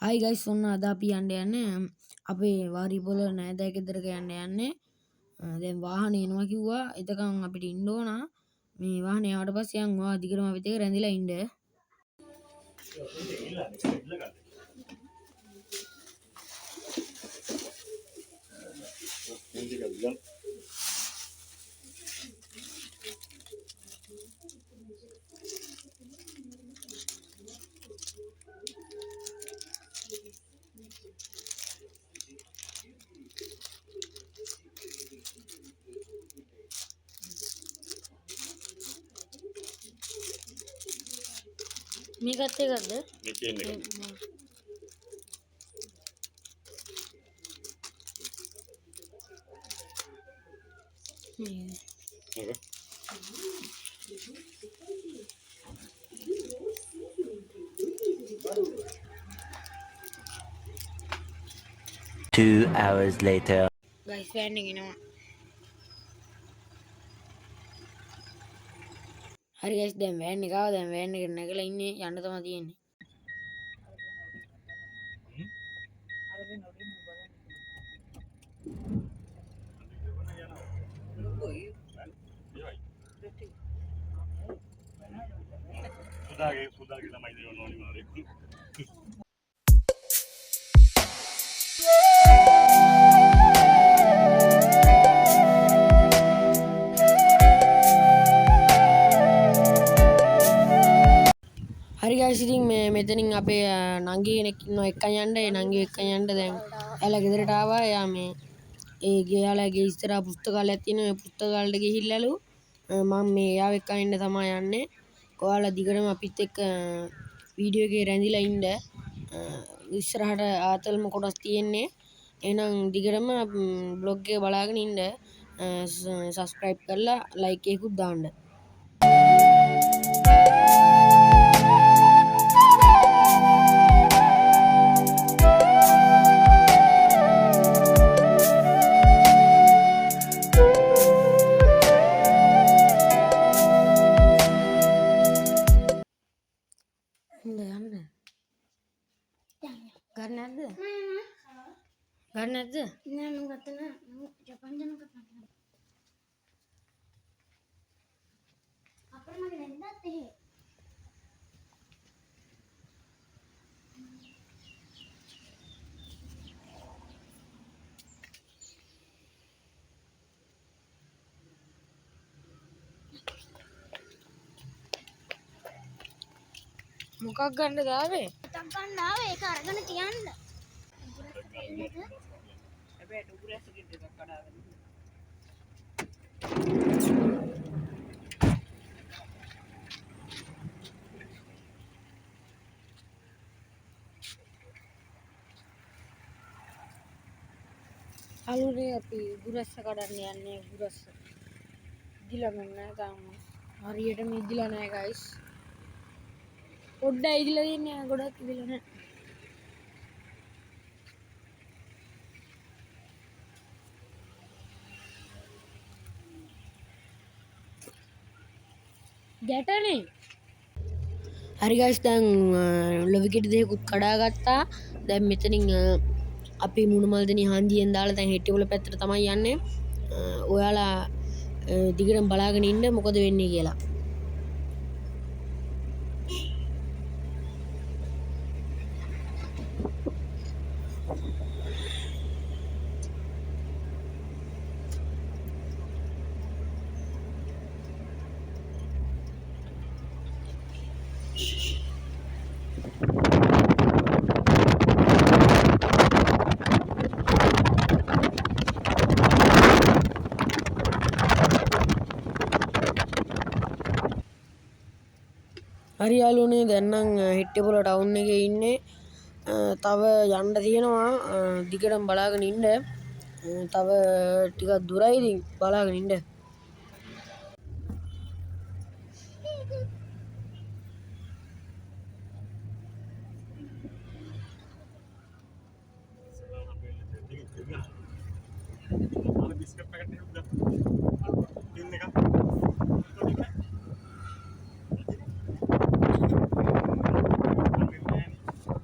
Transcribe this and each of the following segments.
හයි guys ඔන්න අද අපි යන්නේ අපේ වාරිපොල නෑදෑ ගෙදරක යන්නේ දැන් වාහනේ එනවා කිව්වා එතකන් අපිට ඉන්න ඕන මේ වාහනේ ආවට පස්සේ යන් ඔයා දිගටම අපිත් එක්ක රැඳිලා ඉන්න මේකත් එකක්ද Okay. 2 hours later. Guys van එක එනවා හරි ගයිස් දැන් වෑන් එක ආවා දැන් වෑන් එකට නැගලා ඉන්නේ යන්න තමයි තියෙන්නේ සුදාගේ ළමයි දෙවන්න ඕනි මාරේ හරි ගයිස් ඉතින් මේ මෙතනින් අපේ නංගි කෙනෙක් ඉන්නවා එක්කන් යන්න ඒ නංගි එක්කන් යන්න දැන් එයාලා ගෙදරට ආවා එයා මේ ඒ ගෙයාලගේ ඉස්සරහා පුස්තකාලයක් තියෙනවා ඒ පුස්තකාලෙට ගිහිල්ලාලු මම මේ එයාව එක්කන් ඉන්න තමයි යන්නේ ඔයාලා දිගටම අපිත් එක්ක වීඩියෝ එකේ රැඳිලා ඉන්න ඉස්සරහට ආතල්ම කොටස් තියෙන්නේ එහෙනම් දිගටම බ්ලොග් එක බලාගෙන ඉන්න සබ්ස්ක්‍රයිබ් කරලා ලයික් එකකුත් දාන්න ගන්න නැද්ද? ගන්න නැද්ද? නෑ මම ගත්තා නෑ. ජපාන් දෙනක ගත්තා. අපේ මගේ නැන්දත් එහෙ. මොකක් ගන්නද ආවේ? ටක් ගන්න ආවේ ඒක අරගෙන තියන්න. හැබැයි ඩුගුරැස් එකෙන් දෙකක් කඩාගෙන අලුනේ අපි ගුරස්ස කඩන්න යන්නේ ගුරස්ස. ඉදිලා නැහැ තාම. හරියටම ඉදිලා නැහැ guys. පොඩ්ඩයි ඉදිලා තියෙන්නේ ගොඩක් ඉදිලා නැහැ. ගැටනේ. හරි guys දැන් ලොවිකෙට දෙකකුත් කඩාගත්තා. දැන් මෙතනින් අපි මුණුමල් දෙනි හන්දියෙන් දාලා දැන් හෙට්ටිපොළ පැත්තට තමයි යන්නේ. ඔයාලා දිගටම බලාගෙන ඉන්න මොකද වෙන්නේ කියලා. හරි යාළුවනේ දැන් නම් හෙට්ටිපොළ ටවුන් එකේ ඉන්නේ තව යන්න තියෙනවා දිගටම බලාගෙන ඉන්න තව ටිකක් දුරයි ඉතින් බලාගෙන ඉන්න බිස්කට් පැකට් එකක් ටින් එකක්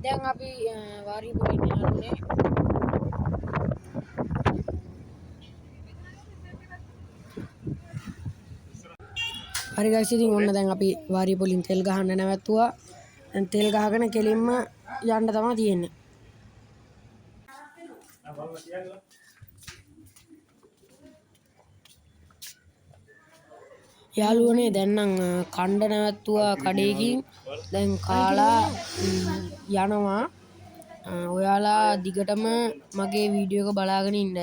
දැන් අපි වාරි පොලින් යන්නේ. හරි guys ඉතින් ඔන්න දැන් අපි වාරි පොලින් තෙල් ගහන්න නැවතුවා. දැන් තෙල් ගහගෙන කෙලින්ම යන්න තමයි තියෙන්නේ. යාළුවනේ දැන් නම් කණ්ඩ නැවතුවා කඩේකින් දැන් කාලා යනවා. ඔයාලා දිගටම මගේ වීඩියෝ එක බලාගෙන ඉන්න.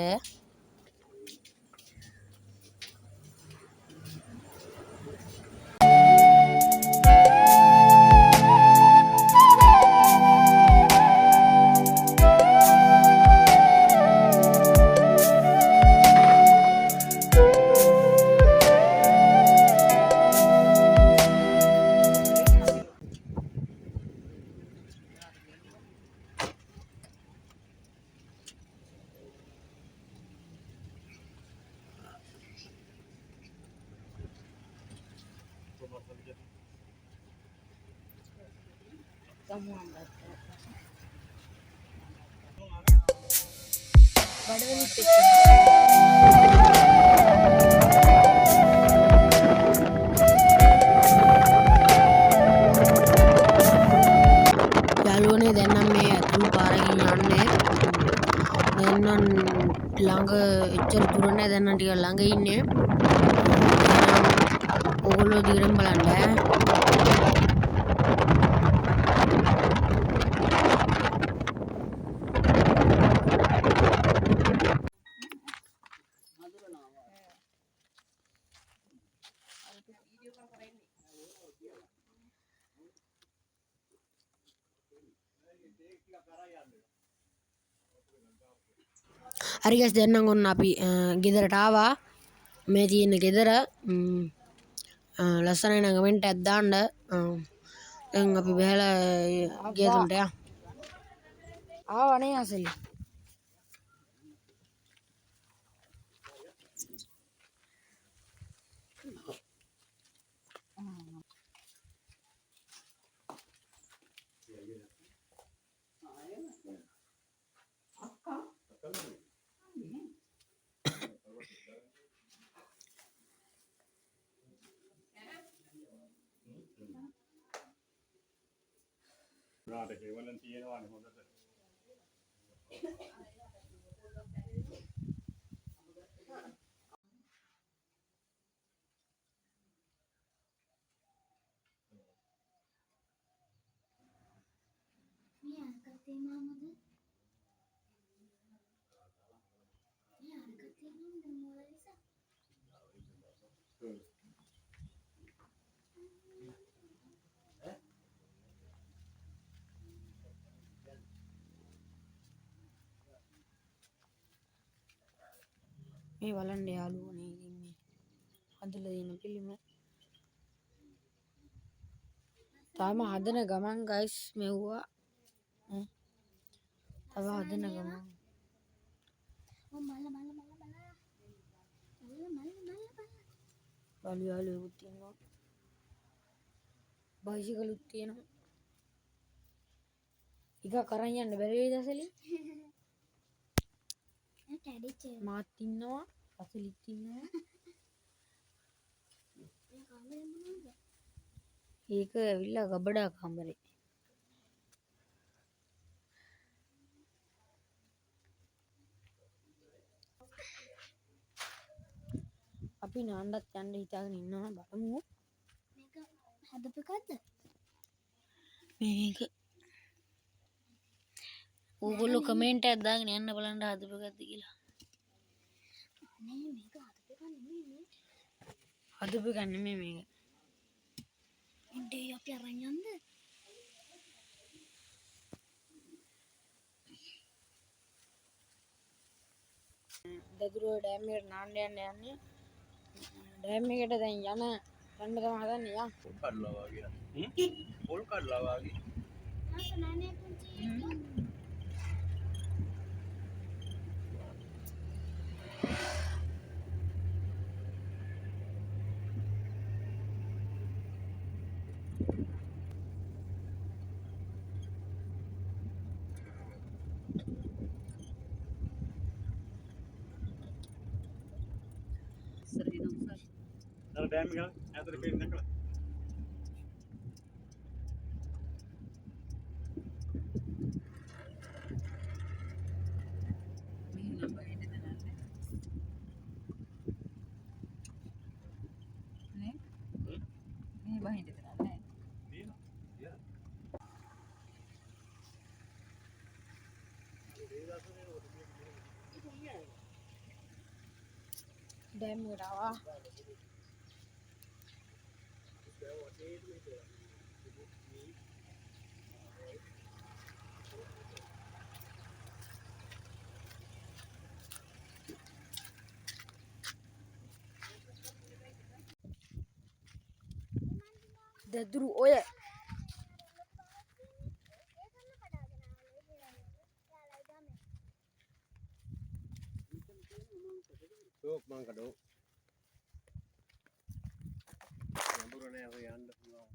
යාළුවනේ දැන් නම් මේ අතුරු පාරකින් යන්නේ. දැන් නම් ළඟ එච්චර දුර නැහැ. දැන් නම් ටික ළඟ ඉන්නේ. ඕගොල්ලෝ දිගටම බලන්න ඈ. හරි guys දැන් නම් ඔන්න අපි ගෙදරට ආවා. මේ තියෙන ගෙදර ලස්සනයි නම් කමෙන්ට් එකක් දාන්න. දැන් අපි බහලා ගෙදරට යමු. ආවනේ අසලි. රාට හේවලන් තියෙනවානේ හොඳට. මේ අරකතේ මාමද? මේ අරකතේ නේද මොලලිසා? මේ බලන්න යාළුවනේ ඉතින් මේ හදලා දෙන පිළිම. තාම හදන ගමන් guys මෙව්වා. තව හදන ගමන්. ඔය මල මල මල මල. මල මල මල මල. බලු යාළුවෙකුත් තියෙනවා. බයිසිකලුත් තියෙනවා. එක කරන් යන්න බැරි වෙයිද අසලි? කැඩිච්චේ. මාත් ඉන්නවා. අසලිත් ඉන්නවා. මේ කාමරේ මොනවද? ඒක ඇවිල්ලා ගබඩා කාමරේ. අපි නාන්නත් යන්න හිතාගෙන ඉන්නවා බලමු. මේක හදපු එකක්ද? මේක ඕගොල්ලෝ කමෙන්ට් එකක් දාගෙන යන්න බලන්න හදපු එකක්ද කියලා. නේ මේක හදපු එක නෙමෙයි නේ. හදපු එක නෙමෙයි මේක. ඉන්නේ අපි අරන් යන්න. දදුරුව ඩෑම් එකට නාන්න යන්නේ. ඩෑම් එකට දැන් යන්න තමයි හදන්නේ යා. කඩලා වගේ. පොල් කඩලා වගේ. ආස නෑනේ පුංචි. ඩෑම් එක ඇතුලේ පේන්න දැකලා. මිහිනම් බහින්න දනන්නේ නේ මිහි බහින්න දනන්නේ තියෙනවා. තියලා. ඩෑම් එකට ආවා. දැදුරු ඔය ටෝක් මං කඩෝ. නඹුර නෑ ඔය යන්න පුළුවන්.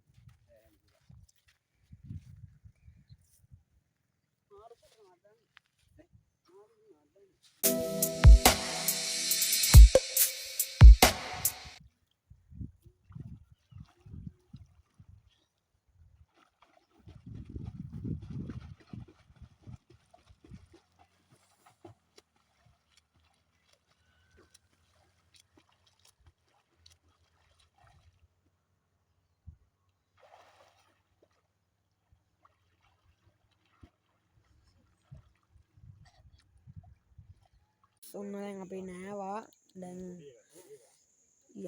ඔන්න දැන් අපි නෑවා. දැන්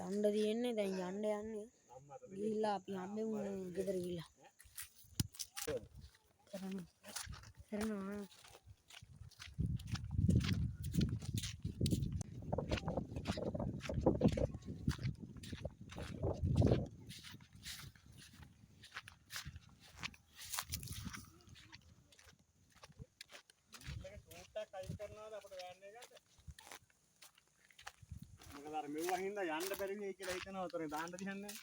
යන්න තියෙන්නේ. දැන් යන්නේ ගිහිල්ලා අපි හම්බෙමු ගෙදර ගිහිල්ලා. කරනවා ටූට්ටක් අයින් කරනවාද අපිට වෑන් එකකට? මොකද අර මෙව්වා හින්දා යන්න බැරි වෙයි කියලා හිතනවා. උතරේ දාන්න දිහන්නේ.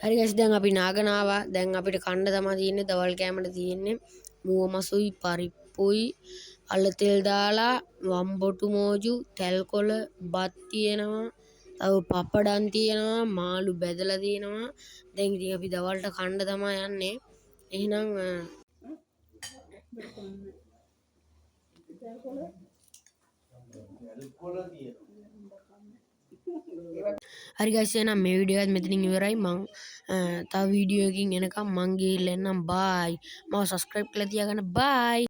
හරි guys දැන් අපි නාගනාවා. දැන් අපිට කන්න තමයි තියෙන්නේ. දවල් කෑමට තියෙන්නේ මුව මසුයි පරිප්පුයි අල තෙල් දාලා වම්බොටු මෝජු තැල් කොළ බත් තියෙනවා. තව පපඩම් තියෙනවා. මාළු බැදලා තියෙනවා. දැන් ඉතින් අපි දවල්ට කන්න තමයි යන්නේ. එහෙනම් හරි guys එහෙනම් මේ වීඩියෝ එකත් මෙතනින් ඉවරයි. මං තව වීඩියෝ එකකින් එනකම් මං ගිහිල්ලා එන්නම්. බයි. මාව subscribe කරලා තියාගන්න. බයි.